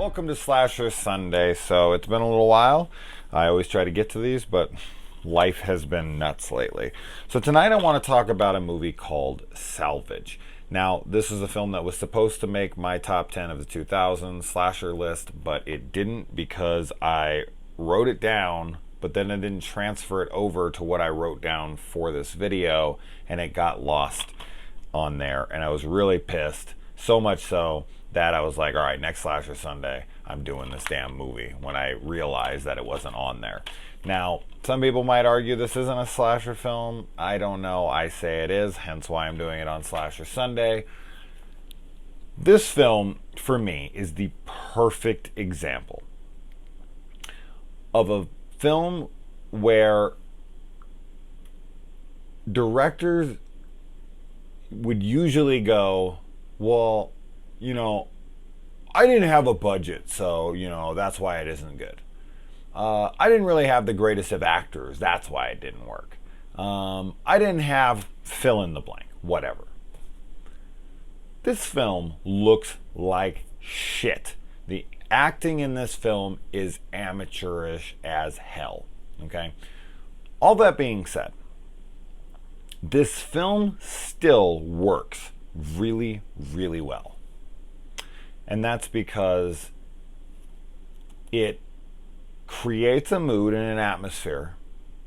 Welcome to Slasher Sunday. So it's been a little while. I always try to get to these, but life has been nuts lately. So tonight I want to talk about a movie called Salvage. Now, this is a film that was supposed to make my top 10 of the 2000s slasher list, but it didn't because I wrote it down, but then I didn't transfer it over to what I wrote down for this video, and it got lost on there, and I was really pissed. So much so that I was like, all right, next Slasher Sunday, I'm doing this damn movie, when I realized that it wasn't on there. Now, some people might argue this isn't a slasher film. I don't know. I say it is, hence why I'm doing it on Slasher Sunday. This film, for me, is the perfect example of a film where directors would usually go, well, I didn't have a budget, so, that's why it isn't good. I didn't really have the greatest of actors, that's why it didn't work. I didn't have fill in the blank, whatever. This film looks like shit. The acting in this film is amateurish as hell, okay? All that being said, this film still works really, really well. And that's because it creates a mood and an atmosphere.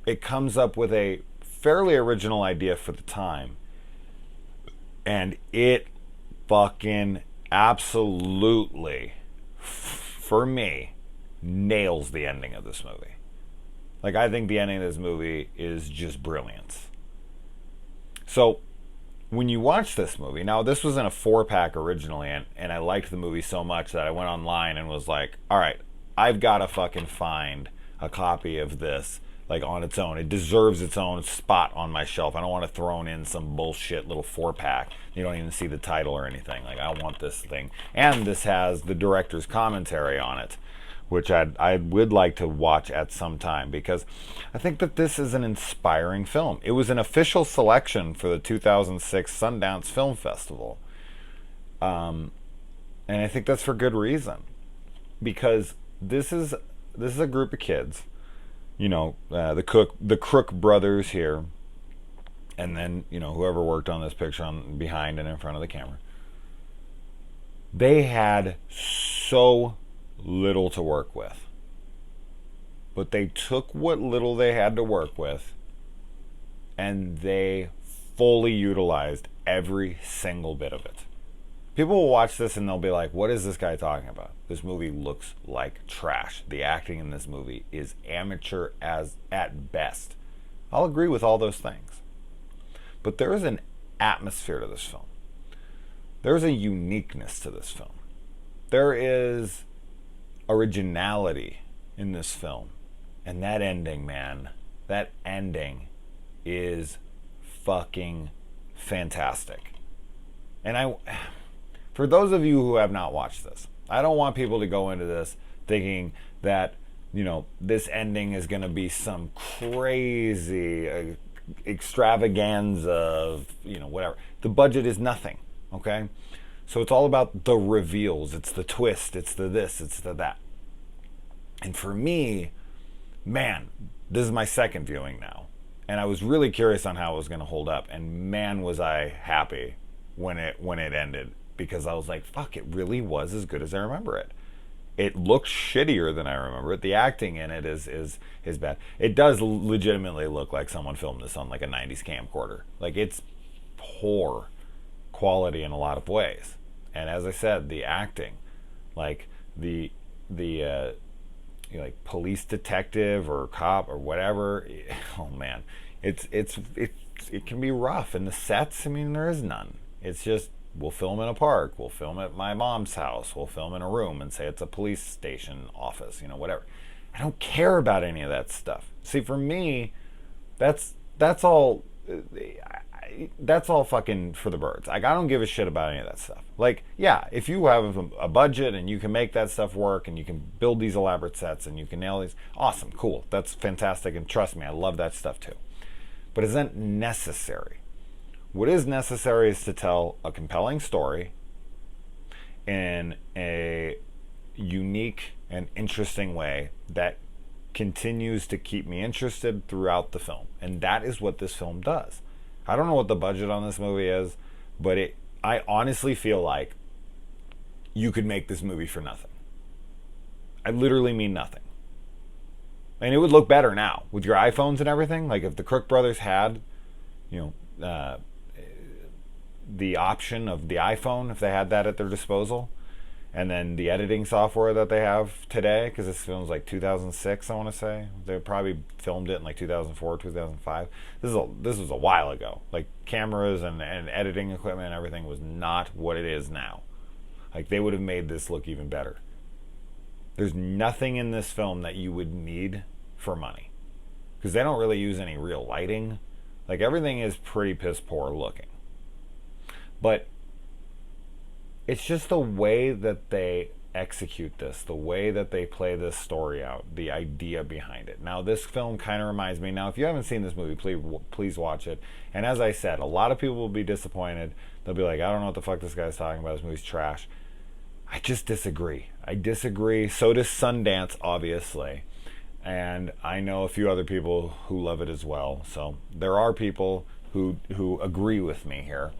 It comes up with a fairly original idea for the time. And it fucking absolutely, for me, nails the ending of this movie. Like, I think the ending of this movie is just brilliance. So, when you watch this movie, now this was in a 4-pack originally, and I liked the movie so much that I went online and was like, all right, I've got to fucking find a copy of this, like, on its own. It deserves its own spot on my shelf. I don't want to throw in some bullshit little 4-pack. You don't even see the title or anything. Like, I want this thing. And this has the director's commentary on it, which I would like to watch at some time, because I think that this is an inspiring film. It was an official selection for the 2006 Sundance Film Festival. And I think that's for good reason. Because this is a group of kids, the Crook brothers here, and then, whoever worked on this picture on behind and in front of the camera. They had so little to work with, but they took what little they had to work with and they fully utilized every single bit of it. People will watch this and they'll be like, what is this guy talking about? This movie looks like trash. The acting in this movie is amateur as at best. I'll agree with all those things, but there is an atmosphere to this film. There's a uniqueness to this film. There is originality in this film. And that ending, man, that ending is fucking fantastic. And for those of you who have not watched this, I don't want people to go into this thinking that, this ending is going to be some crazy extravaganza of, whatever. The budget is nothing, okay? So it's all about the reveals. It's the twist. It's the this. It's the that. And for me, man, this is my second viewing now. And I was really curious on how it was going to hold up. And man, was I happy when it ended. Because I was like, fuck, it really was as good as I remember it. It looks shittier than I remember it. The acting in it is bad. It does legitimately look like someone filmed this on like a 90s camcorder. Like, it's poor quality in a lot of ways. And as I said, the acting, like the like police detective or cop or whatever, oh man, it can be rough. And the sets, I mean, there is none. It's just, we'll film in a park, we'll film at my mom's house, we'll film in a room and say it's a police station office, whatever. I don't care about any of that stuff. See, for me, that's all fucking for the birds. Like, I don't give a shit about any of that stuff. Like, yeah, if you have a budget and you can make that stuff work and you can build these elaborate sets and you can nail these, awesome, cool, that's fantastic, and trust me, I love that stuff too. But isn't necessary. What is necessary is to tell a compelling story in a unique and interesting way that continues to keep me interested throughout the film. And that is what this film does. I don't know what the budget on this movie is, but I honestly feel like you could make this movie for nothing. I literally mean nothing. And it would look better now with your iPhones and everything. Like if the Crook brothers had, the option of the iPhone, if they had that at their disposal, and then the editing software that they have today, because this film's like 2006, I want to say. They probably filmed it in like 2004, 2005. This was a while ago. Like cameras and editing equipment and everything was not what it is now. Like they would have made this look even better. There's nothing in this film that you would need for money, because they don't really use any real lighting. Like everything is pretty piss poor looking. But it's just the way that they execute this, the way that they play this story out, the idea behind it. Now, this film kind of reminds me. Now, if you haven't seen this movie, please watch it. And as I said, a lot of people will be disappointed. They'll be like, I don't know what the fuck this guy's talking about. This movie's trash. I just disagree. I disagree. So does Sundance, obviously. And I know a few other people who love it as well. So there are people who agree with me here.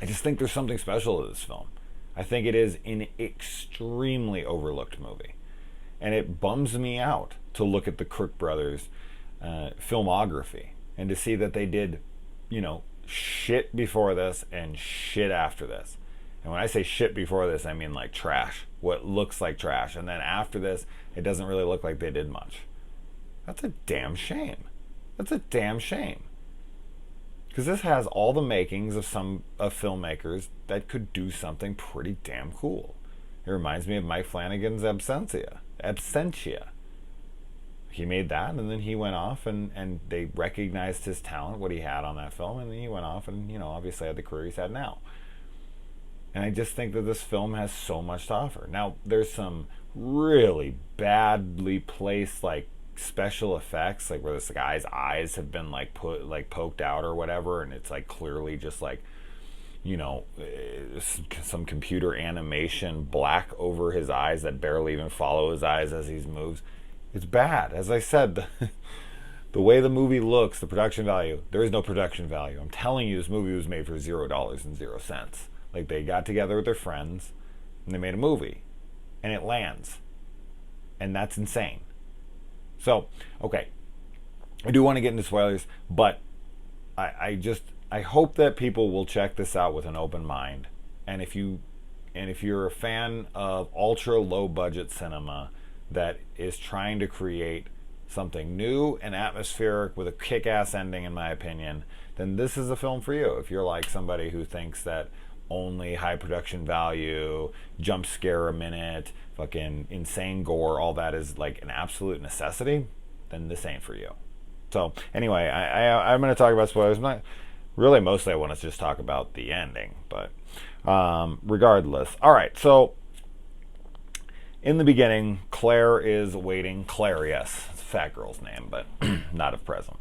I just think there's something special to this film. I think it is an extremely overlooked movie. And it bums me out to look at the Crook brothers' filmography and to see that they did, shit before this and shit after this. And when I say shit before this, I mean like trash. What looks like trash. And then after this, it doesn't really look like they did much. That's a damn shame. That's a damn shame. Because this has all the makings of filmmakers that could do something pretty damn cool. It reminds me of Mike Flanagan's Absentia. He made that, and then he went off, and they recognized his talent, what he had on that film, and then he went off and, obviously had the career he's had now. And I just think that this film has so much to offer. Now, there's some really badly placed, special effects, where this guy's eyes have been poked out or whatever, and it's clearly just some computer animation black over his eyes that barely even follow his eyes as he moves. It's bad. As I said, the way the movie looks, the production value, there is no production value. I'm telling you, this movie was made for $0.00. They got together with their friends and they made a movie, and it lands, and that's insane. So, okay, I do want to get into spoilers, but I hope that people will check this out with an open mind. And if you're a fan of ultra low budget cinema that is trying to create something new and atmospheric with a kick-ass ending, in my opinion, then this is a film for you. If you're like somebody who thinks that only high production value, jump scare a minute, fucking insane gore, all that is an absolute necessity, then this ain't for you. So anyway, I'm going to talk about spoilers. Mostly I want to just talk about the ending, but regardless. All right, so in the beginning, Claire is waiting. Claire, yes, it's a fat girl's name, but not of present.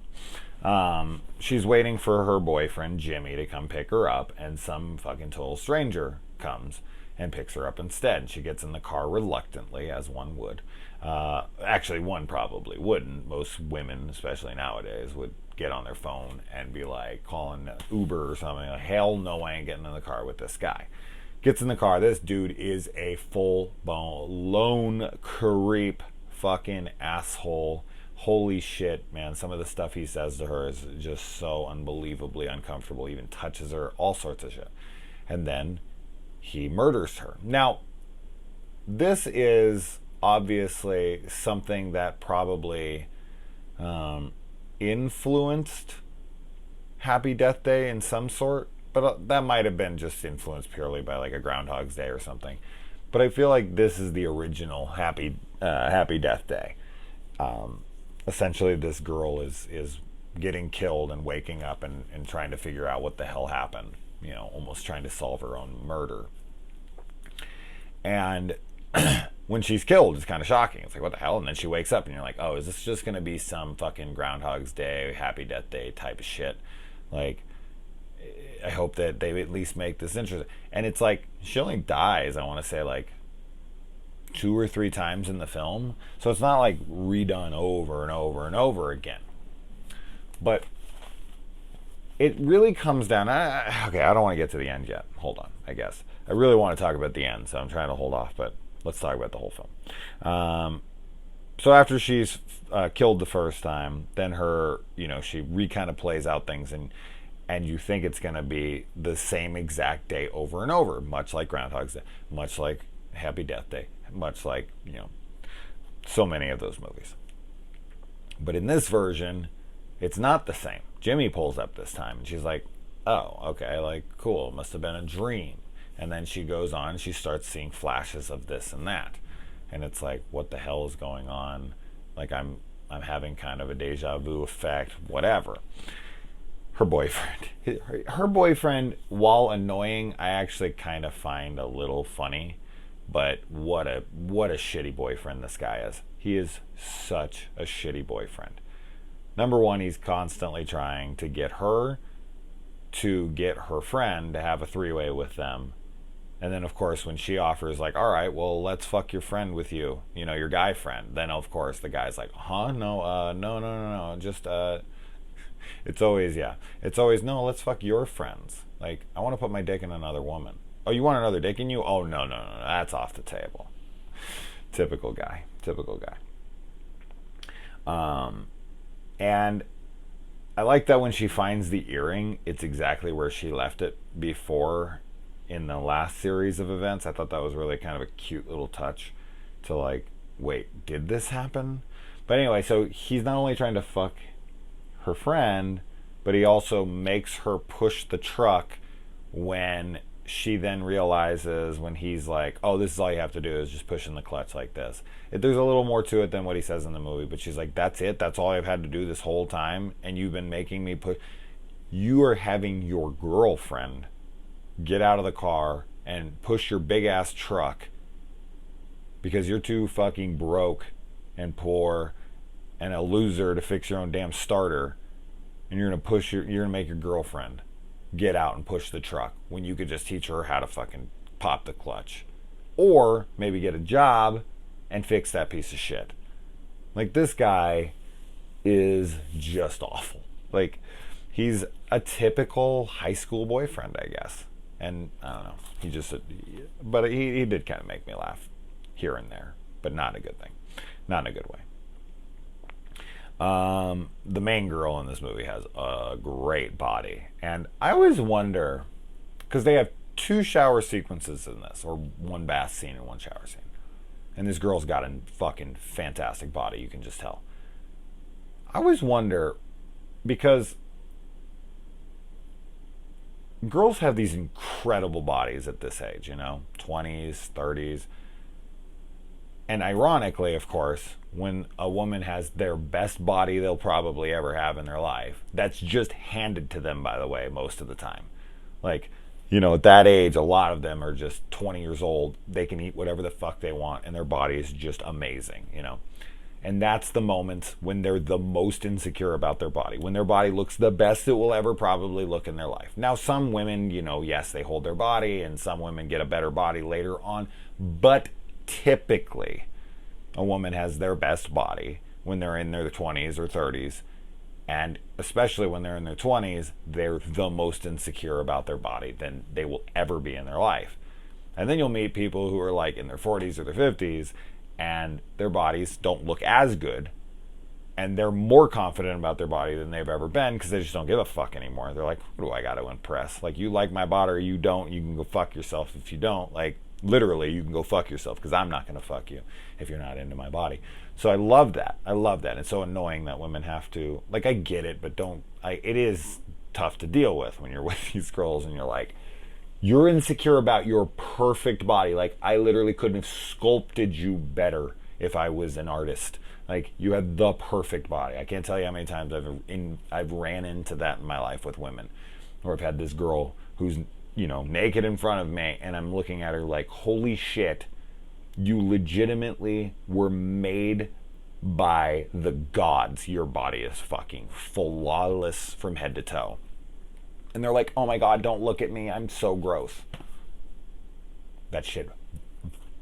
She's waiting for her boyfriend Jimmy to come pick her up, and some fucking total stranger comes and picks her up instead. And she gets in the car reluctantly, as one would. Actually, one probably wouldn't. Most women, especially nowadays, would get on their phone and be calling Uber or something. Hell no, I ain't getting in the car with this guy. Gets in the car. This dude is a full-blown creep, fucking asshole. Holy shit, man. Some of the stuff he says to her is just so unbelievably uncomfortable. He even touches her, all sorts of shit. And then he murders her. Now, this is obviously something that probably influenced Happy Death Day in some sort, but that might have been just influenced purely by a Groundhog's Day or something. But I feel like this is the original Happy Death Day. Essentially, this girl is getting killed and waking up and trying to figure out what the hell happened. Almost trying to solve her own murder. And when she's killed, it's kind of shocking. It's what the hell? And then she wakes up and you're like, oh, is this just going to be some fucking Groundhog's Day, Happy Death Day type of shit? I hope that they at least make this interesting. And it's she only dies, I want to say, 2 or 3 times in the film. So it's not like redone over and over and over again. But it really comes down. Okay, I don't want to get to the end yet. Hold on, I guess. I really want to talk about the end, so I'm trying to hold off, but let's talk about the whole film. So after she's killed the first time, then her, she kind of plays out things, and you think it's going to be the same exact day over and over, much like Groundhog's Day, much like Happy Death Day, much like, so many of those movies. But in this version, it's not the same. Jimmy pulls up this time, and she's like, oh, okay, like, cool, it must have been a dream. And then she goes on, and she starts seeing flashes of this and that. And it's like, what the hell is going on? Like, I'm having kind of a deja vu effect, whatever. Her boyfriend, while annoying, I actually kind of find a little funny. But what a shitty boyfriend this guy is. He is such a shitty boyfriend. Number one, he's constantly trying to get her to get her friend to have a 3-way with them. And then, of course, when she offers, like, all right, well, let's fuck your friend with you, your guy friend. Then, of course, the guy's like, huh? No. Just, it's always, no, let's fuck your friends. Like, I want to put my dick in another woman. Oh, you want another dick in you? Oh, no, that's off the table. Typical guy. And I like that when she finds the earring, it's exactly where she left it before in the last series of events. I thought that was really kind of a cute little touch to like, wait, did this happen? But anyway, so he's not only trying to fuck her friend, but he also makes her push the truck when she then realizes, when he's like, oh, this is all you have to do is just push in the clutch like this. There's a little more to it than what he says in the movie, but she's like, that's it? That's all I've had to do this whole time? And you've been making me push. You are having your girlfriend get out of the car and push your big ass truck because you're too fucking broke and poor and a loser to fix your own damn starter, and you're gonna make your girlfriend get out and push the truck when you could just teach her how to fucking pop the clutch, or maybe get a job and fix that piece of shit. Like, this guy is just awful. Like, he's a typical high school boyfriend, I guess. And I don't know, but he did kind of make me laugh here and there, but not a good thing, not in a good way. The main girl in this movie has a great body, and I always wonder, because they have 2 shower sequences in this, or 1 bath scene and 1 shower scene, and this girl's got a fucking fantastic body, you can just tell. I always wonder, because girls have these incredible bodies at this age, 20s, 30s. And ironically, of course, when a woman has their best body they'll probably ever have in their life, that's just handed to them, by the way, most of the time. Like, at that age, a lot of them are just 20 years old. They can eat whatever the fuck they want, and their body is just amazing, And that's the moment when they're the most insecure about their body, when their body looks the best it will ever probably look in their life. Now, some women, yes, they hold their body, and some women get a better body later on, but typically a woman has their best body when they're in their 20s or 30s, and especially when they're in their 20s, they're the most insecure about their body than they will ever be in their life. And then you'll meet people who are like in their 40s or their 50s, and their bodies don't look as good, and they're more confident about their body than they've ever been because they just don't give a fuck anymore. They're like, who do I got to impress? Like, you like my body or you don't, you can go fuck yourself. If you don't, like, literally, you can go fuck yourself, because I'm not going to fuck you if you're not into my body. So I love that. It's so annoying that women have to, like, I get it, but it is tough to deal with when you're with these girls and you're like, you're insecure about your perfect body. Like, I literally couldn't have sculpted you better if I was an artist. Like, you have the perfect body. I can't tell you how many times I've ran into that in my life with women, or I've had this girl who's naked in front of me, and I'm looking at her like, holy shit, you legitimately were made by the gods. Your body is fucking flawless from head to toe. And they're like, oh my God, don't look at me, I'm so gross. That shit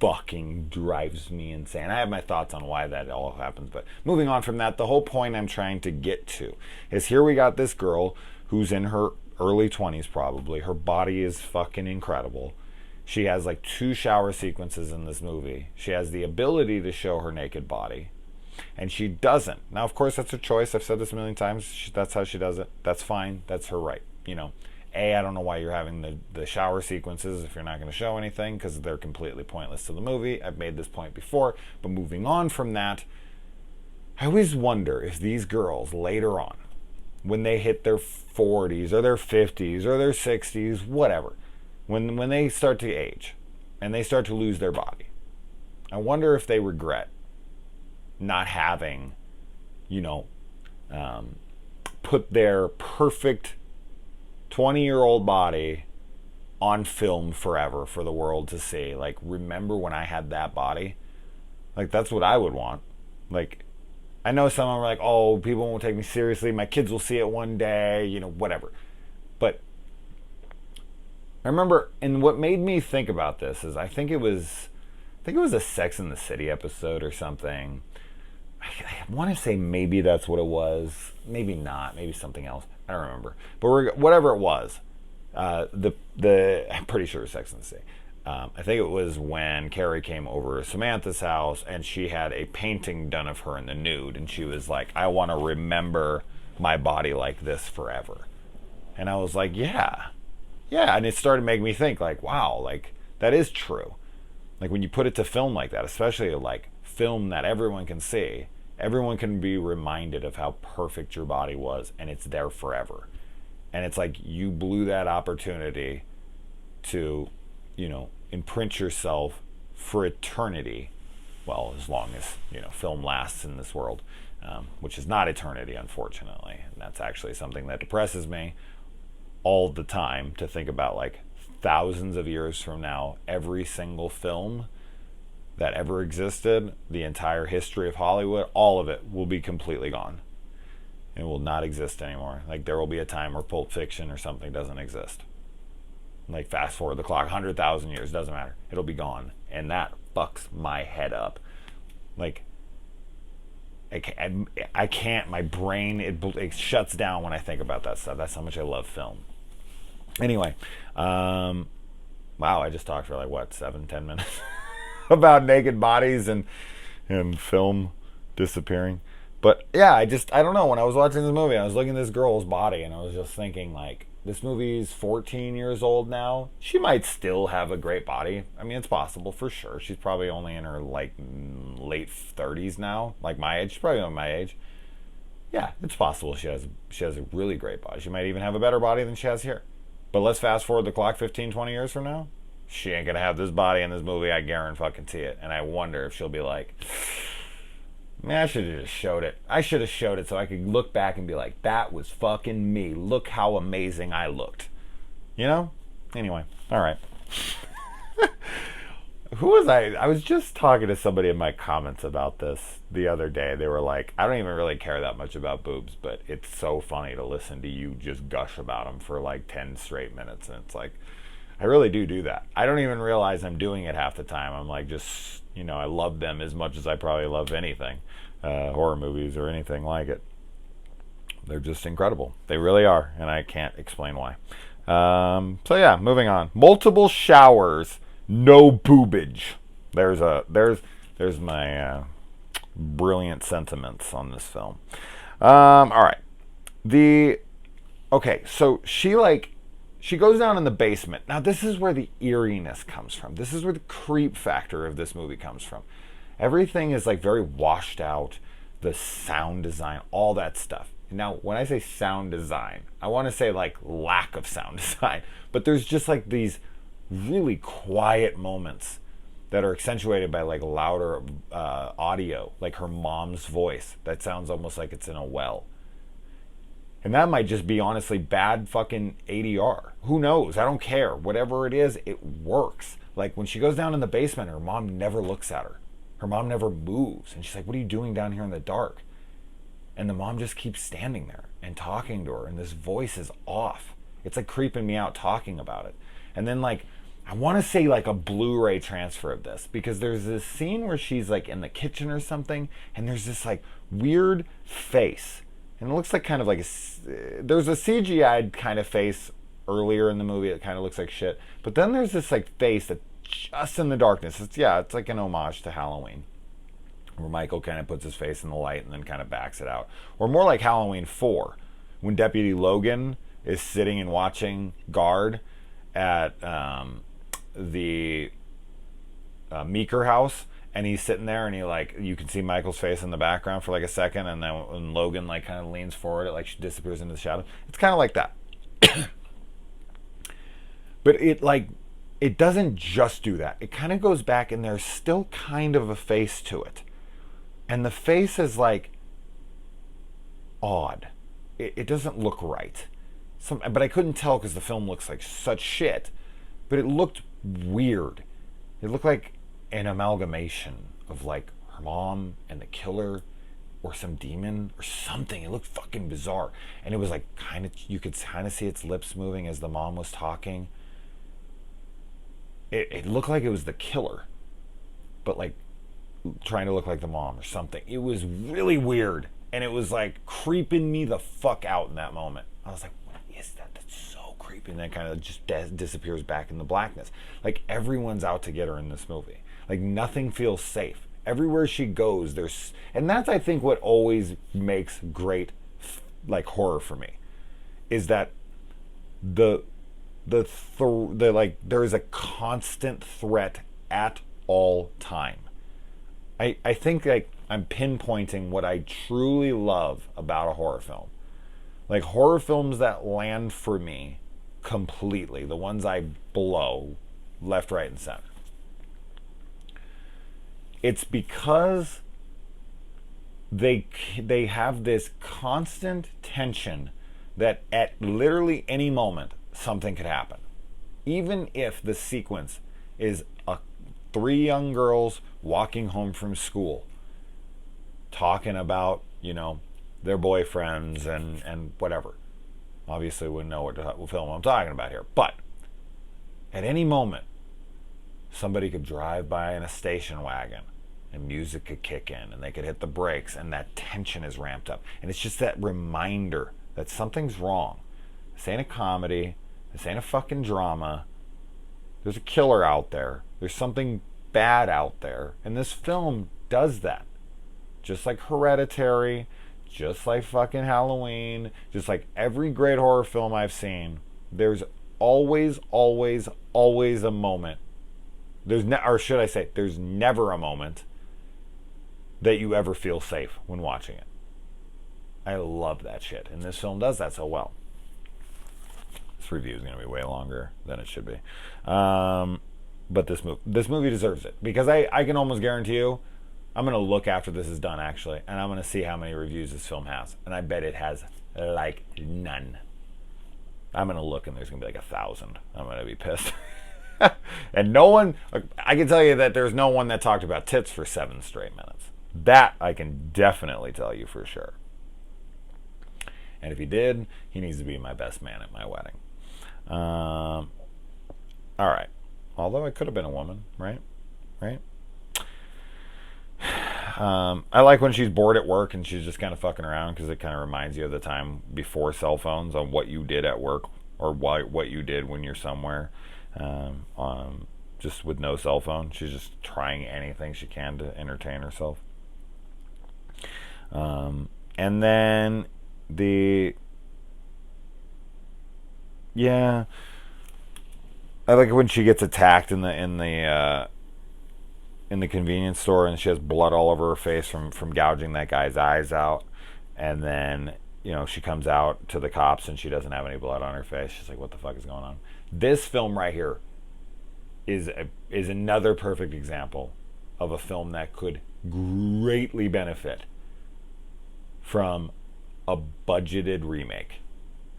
fucking drives me insane. I have my thoughts on why that all happens, but moving on from that, the whole point I'm trying to get to is here we got this girl who's in her early 20s probably. Her body is fucking incredible. She has like 2 shower sequences in this movie. She has the ability to show her naked body, and she doesn't. Now, of course, that's her choice. I've said this a million times. That's how she does it. That's fine. That's her right. You know, I don't know why you're having the shower sequences if you're not going to show anything, because they're completely pointless to the movie. I've made this point before. But moving on from that, I always wonder if these girls later on, when they hit their 40s or their 50s or their 60s, whatever, when they start to age and they start to lose their body, I wonder if they regret not having, put their perfect 20-year-old body on film forever for the world to see. Like, remember when I had that body? Like, that's what I would want. Like, I know some of them are like, oh, people won't take me seriously. My kids will see it one day, whatever. But I remember, and what made me think about this is I think it was a Sex and the City episode or something. I want to say maybe that's what it was. Maybe not. Maybe something else. I don't remember. But whatever it was, I'm pretty sure it was Sex and the City. I think it was when Carrie came over to Samantha's house and she had a painting done of her in the nude, and she was like, I want to remember my body like this forever. And I was like, yeah, and it started making me think, like, wow, like, that is true. Like, when you put it to film like that, especially like film that everyone can see, everyone can be reminded of how perfect your body was, and it's there forever. And it's like you blew that opportunity to, imprint yourself for eternity. Well, as long as, film lasts in this world, which is not eternity, unfortunately. And that's actually something that depresses me all the time, to think about, like, thousands of years from now, every single film that ever existed, the entire history of Hollywood, all of it will be completely gone. It will not exist anymore. Like, there will be a time where Pulp Fiction or something doesn't exist. Like, fast forward the clock 100,000 years, doesn't matter. It'll be gone. And that fucks my head up. Like, I can't, my brain, it shuts down when I think about that stuff. That's how much I love film. Anyway, wow, I just talked for 7-10 minutes about naked bodies and film disappearing. But yeah, I don't know. When I was watching this movie, I was looking at this girl's body, and I was just thinking, like, this movie's 14 years old now. She might still have a great body. I mean, it's possible for sure. She's probably only in her late 30s now, like my age. She's probably on my age. Yeah, it's possible she has a really great body. She might even have a better body than she has here. But let's fast forward the clock 15, 20 years from now. She ain't gonna have this body in this movie. I guarantee it. And I wonder if she'll be like, man, I should have just showed it. I should have showed it so I could look back and be like, that was fucking me. Look how amazing I looked. Anyway, all right. Who was I? I was just talking to somebody in my comments about this the other day. They were like, I don't even really care that much about boobs, but it's so funny to listen to you just gush about them for 10 straight minutes. And it's like, I really do that. I don't even realize I'm doing it half the time. I'm like, just, I love them as much as I probably love anything, horror movies or anything like it. They're just incredible. They really are, and I can't explain why. So yeah, moving on. Multiple showers, no boobage. There's my brilliant sentiments on this film. All right. So she goes down in the basement. Now, this is where the eeriness comes from. This is where the creep factor of this movie comes from. Everything is very washed out. The sound design, all that stuff. Now, when I say sound design, I want to say lack of sound design. But there's just these really quiet moments that are accentuated by louder audio, like her mom's voice. That sounds almost like it's in a well. And that might just be honestly bad fucking ADR. Who knows? I don't care. Whatever it is, it works. Like when she goes down in the basement, her mom never looks at her. Her mom never moves. And she's like, what are you doing down here in the dark? And the mom just keeps standing there and talking to her. And this voice is off. It's creeping me out talking about it. And then I want to say like a Blu-ray transfer of this, because there's this scene where she's like in the kitchen or something, and there's this like weird face, and it looks like kind of like there's a CGI kind of face earlier in the movie that kind of looks like shit, but then there's this like face that just in the darkness, it's like an homage to Halloween, where Michael kind of puts his face in the light and then kind of backs it out, or more like Halloween 4, when Deputy Logan is sitting and watching guard at the Meeker house, and he's sitting there, and he like, you can see Michael's face in the background for like a second, and then when Logan like kind of leans forward, it like disappears into the shadow. It's kind of like that. But it doesn't just do that. It kind of goes back, and there's still kind of a face to it, and the face is like odd. It doesn't look right. But I couldn't tell because the film looks like such shit. But it looked weird. It looked like an amalgamation of like her mom and the killer, or some demon or something. It looked fucking bizarre. And it was like you could kind of see its lips moving as the mom was talking. It looked like it was the killer, but like trying to look like the mom or something. It was really weird. And it was like creeping me the fuck out in that moment. I was like, what is that? That's so creepy. And then kind of just disappears back in the blackness. Like everyone's out to get her in this movie. Like nothing feels safe. Everywhere she goes, and that's, I think, what always makes great like horror for me, is that the like there is a constant threat at all time. I think like I'm pinpointing what I truly love about a horror film. Like horror films that land for me completely, the ones I blow left, right, and center. It's because they have this constant tension that at literally any moment something could happen. Even if the sequence is three young girls walking home from school, talking about, their boyfriends and whatever. Obviously wouldn't know what film I'm talking about here. But at any moment, somebody could drive by in a station wagon and music could kick in and they could hit the brakes and that tension is ramped up. And it's just that reminder that something's wrong. This ain't a comedy. This ain't a fucking drama. There's a killer out there. There's something bad out there. And this film does that. Just like Hereditary, just like fucking Halloween, just like every great horror film I've seen, there's always, always, always a moment. There's never a moment that you ever feel safe when watching it. I love that shit. And this film does that so well. This review is going to be way longer than it should be. But this movie deserves it. Because I can almost guarantee you, I'm going to look after this is done, actually, and I'm going to see how many reviews this film has. And I bet it has, like, none. I'm going to look, and there's going to be, like, 1,000. I'm going to be pissed. And no one, I can tell you that there's no one that talked about tits for 7 straight minutes. That I can definitely tell you for sure. And if he did, he needs to be my best man at my wedding. All right. Although I could have been a woman, right? Right? I like when she's bored at work and she's just kind of fucking around, because it kind of reminds you of the time before cell phones, on what you did at work, or what you did when you're somewhere, just with no cell phone. She's just trying anything she can to entertain herself. And then I like when she gets attacked in the convenience store, and she has blood all over her face from gouging that guy's eyes out. And then, she comes out to the cops and she doesn't have any blood on her face. She's like, what the fuck is going on? This film right here is another perfect example of a film that could greatly benefit from a budgeted remake.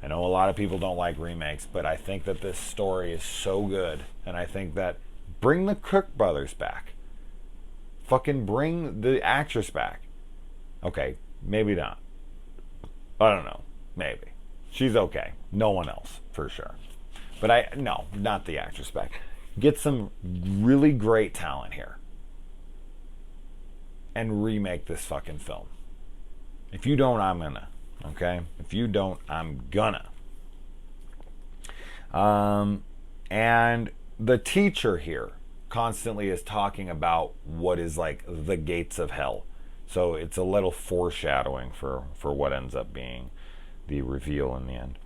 I know a lot of people don't like remakes, but I think that this story is so good, and I think that bring the Cook brothers back. Fucking bring the actress back. Okay, maybe not. I don't know. Maybe. She's okay. No one else, for sure. But no, not the actress back. Get some really great talent here and remake this fucking film. If you don't, I'm gonna. Okay? If you don't, I'm gonna. And the teacher here constantly is talking about what is like the gates of hell. So it's a little foreshadowing for what ends up being the reveal in the end.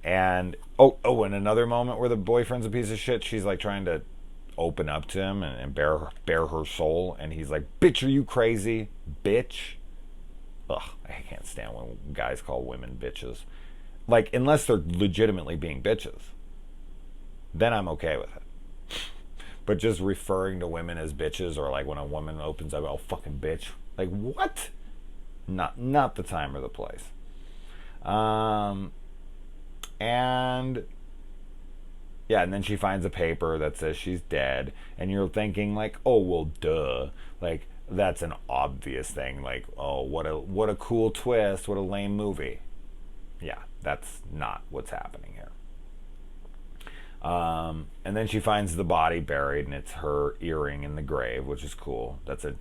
And and another moment where the boyfriend's a piece of shit. She's like trying to open up to him and bare her soul, and he's like, "Bitch, are you crazy, bitch?" Ugh, I can't stand when guys call women bitches. Like, unless they're legitimately being bitches, then I'm okay with it. But just referring to women as bitches, or like when a woman opens up, "Oh, fucking bitch," like what? Not the time or the place. And yeah, and then she finds a paper that says she's dead, and you're thinking like, oh well, duh, like that's an obvious thing. Like, oh, what a cool twist, what a lame movie. Yeah, that's not what's happening here. And then she finds the body buried, and it's her earring in the grave, which is cool. That's a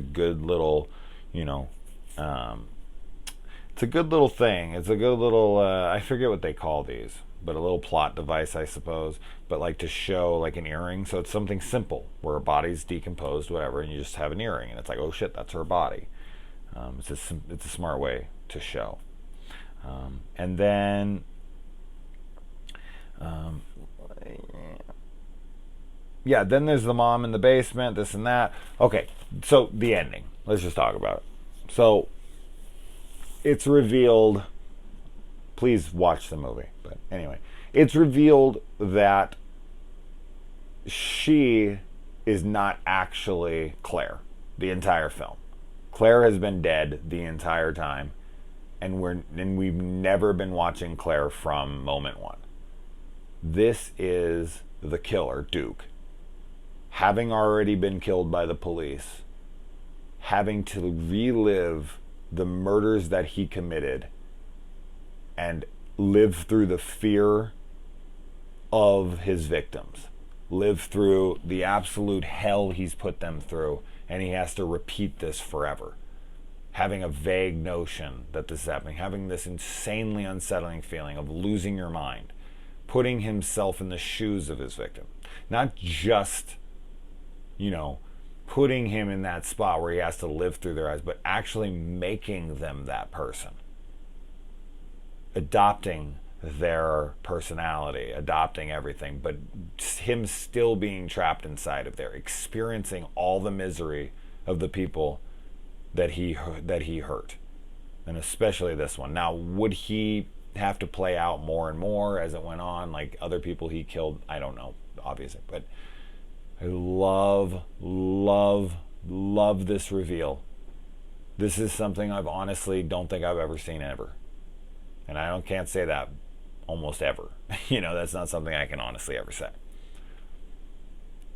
good little, it's a good little thing. It's a good little, I forget what they call these, but a little plot device, I suppose. But like to show like an earring, so it's something simple where a body's decomposed, whatever, and you just have an earring, and it's like, oh shit, that's her body. It's a smart way to show. And then, yeah, then there's the mom in the basement, this and that. Okay, so the ending. Let's just talk about it. So it's revealed, please watch the movie, but anyway, it's revealed that she is not actually Claire the entire film. Claire has been dead the entire time, and we've never been watching Claire from moment one. This is the killer, Duke, having already been killed by the police, having to relive the murders that he committed and live through the fear of his victims, live through the absolute hell he's put them through, and he has to repeat this forever, having a vague notion that this is happening, having this insanely unsettling feeling of losing your mind, putting himself in the shoes of his victim, not just putting him in that spot where he has to live through their eyes, but actually making them that person. Adopting their personality, adopting everything, but him still being trapped inside of there, experiencing all the misery of the people that he hurt. And especially this one. Now, would he have to play out more and more as it went on, like other people he killed? I don't know, obviously, but I love this reveal. This is something I've honestly don't think I've ever seen ever. And I can't say that almost ever. That's not something I can honestly ever say.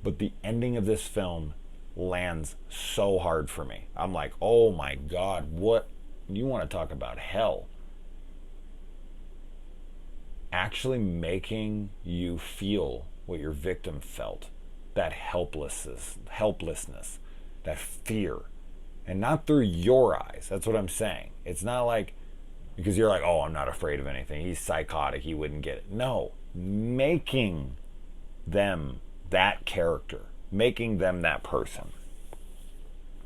But the ending of this film lands so hard for me. I'm like, oh my God, what? You want to talk about hell? Actually making you feel what your victim felt. That helplessness, that fear, and not through your eyes. That's what I'm saying. It's not like, because you're like, oh, I'm not afraid of anything. He's psychotic. He wouldn't get it. No, making them that character, making them that person,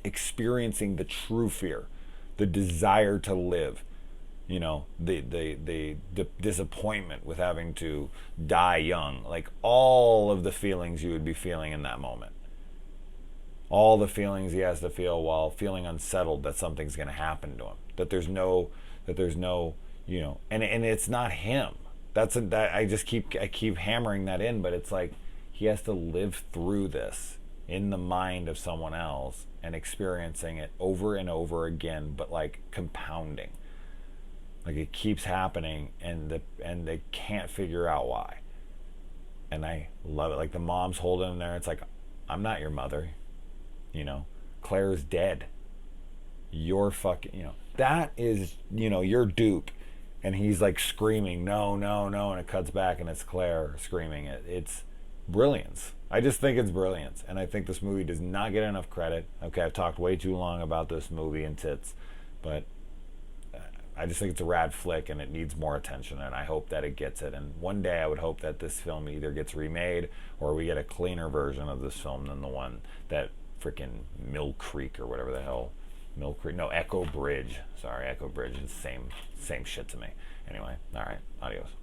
experiencing the true fear, the desire to live, the disappointment with having to die young, like all of the feelings you would be feeling in that moment, all the feelings he has to feel while feeling unsettled that something's going to happen to him, that there's no and it's not him. I keep hammering that in, but it's like he has to live through this in the mind of someone else and experiencing it over and over again, but like compounding. Like it keeps happening, and they can't figure out why. And I love it. Like the mom's holding him there. It's like, I'm not your mother. Claire's dead. You're fucking, that is, you're Duke. And he's like screaming, no, no, no. And it cuts back and it's Claire screaming it. brilliance. I just think it's brilliance, and I think this movie does not get enough credit. Okay, I've talked way too long about this movie and tits, but I just think it's a rad flick and it needs more attention, and I hope that it gets it. And one day I would hope that this film either gets remade or we get a cleaner version of this film than the one that freaking Mill Creek or whatever the hell. Mill Creek, no, Echo Bridge. Sorry, Echo Bridge is the same shit to me. Anyway, all right, adios.